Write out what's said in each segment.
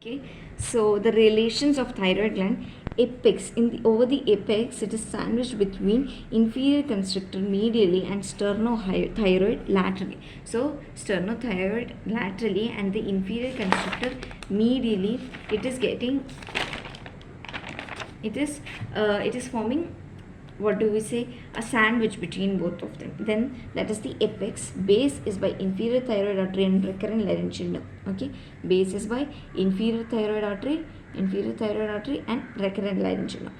Okay, so the relations of thyroid gland. Apex, over the apex it is sandwiched between inferior constrictor medially and sternothyroid laterally. So sternothyroid laterally and the inferior constrictor medially, it is forming, what do we say, a sandwich between both of them. Then that is the apex. Base is by inferior thyroid artery and recurrent laryngeal nerve. Okay, base is by inferior thyroid artery and recurrent laryngeal nerve.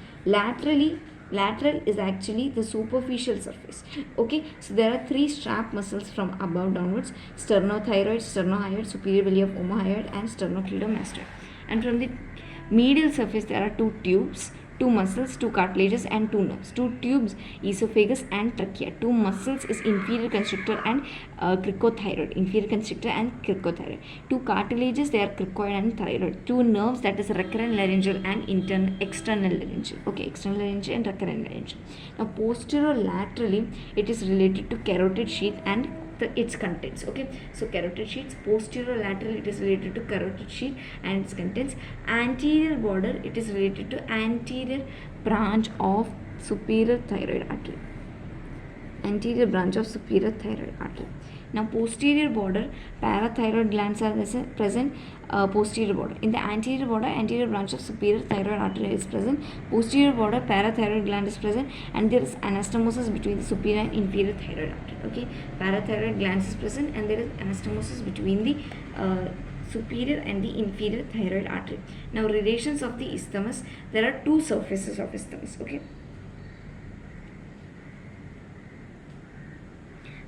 Lateral is actually the superficial surface. Okay, so there are three strap muscles from above downwards: sternothyroid, sternohyoid, superior belly of omohyoid, and sternocleidomastoid. And from the medial surface there are two tubes, two muscles, two cartilages, and two nerves. Two tubes, esophagus and trachea. Two muscles is inferior constrictor and cricothyroid. Inferior constrictor and cricothyroid. Two cartilages, they are cricoid and thyroid. Two nerves, that is recurrent laryngeal and external laryngeal. Okay, external laryngeal and recurrent laryngeal. Now posterolaterally, it is related to carotid sheath and its contents. Okay, so carotid sheath. Posterolateral, it is related to carotid sheath and its contents. Anterior border, it is related to anterior branch of superior thyroid artery. Anterior branch of superior thyroid artery. Now posterior border, parathyroid glands are present. Posterior border, in the anterior border, anterior branch of superior thyroid artery is present. Posterior border, parathyroid gland is present, and there is anastomosis between the superior and inferior thyroid artery. Okay, parathyroid glands is present and there is anastomosis between the superior and the inferior thyroid artery. Now relations of the isthmus, there are two surfaces of isthmus. Okay,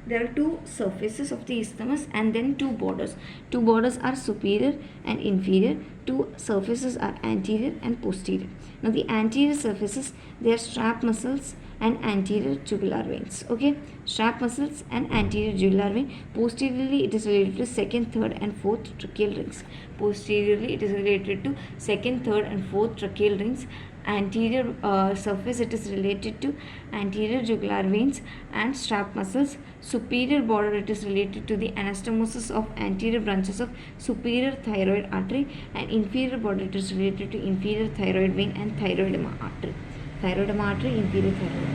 there are two surfaces of the isthmus and then two borders. Two borders are superior and inferior. Two surfaces are anterior and posterior. Now the anterior surfaces, they are strap muscles and anterior jugular veins. Okay, strap muscles and anterior jugular vein. Posteriorly, it is related to second, third, and fourth tracheal rings. Posteriorly, it is related to second, third, and fourth tracheal rings. Anterior surface, it is related to anterior jugular veins and strap muscles. Superior border, it is related to the anastomosis of anterior branches of superior thyroid artery, and inferior border, it is related to inferior thyroid vein and thyroidema artery. Thyroidema artery, inferior thyroid.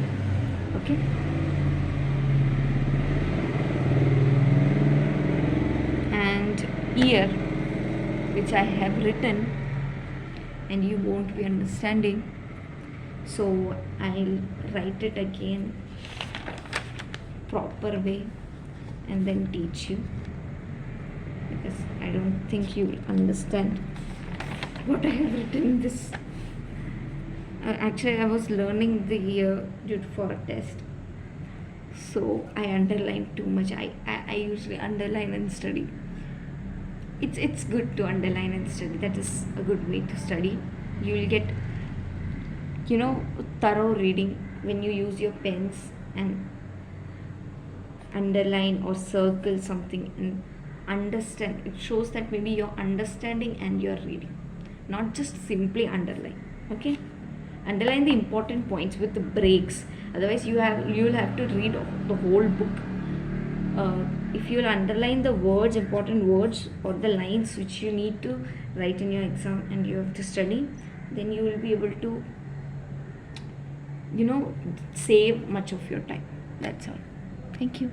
Okay. And here, which I have written, and you won't be understanding, so I'll write it again proper way and then teach you, because I don't think you will understand what I have written in this. Actually I was learning the for a test, so I underlined too much. I usually underline and study. It's good to underline and study. That is a good way to study. You will get, thorough reading when you use your pens and underline or circle something and understand. It shows that maybe you're understanding and you're reading, not just simply underline. Okay, underline the important points with the breaks. Otherwise you will have to read the whole book. If you will underline the words, important words, or the lines which you need to write in your exam and you have to study, then you will be able to save much of your time. That's all. Thank you.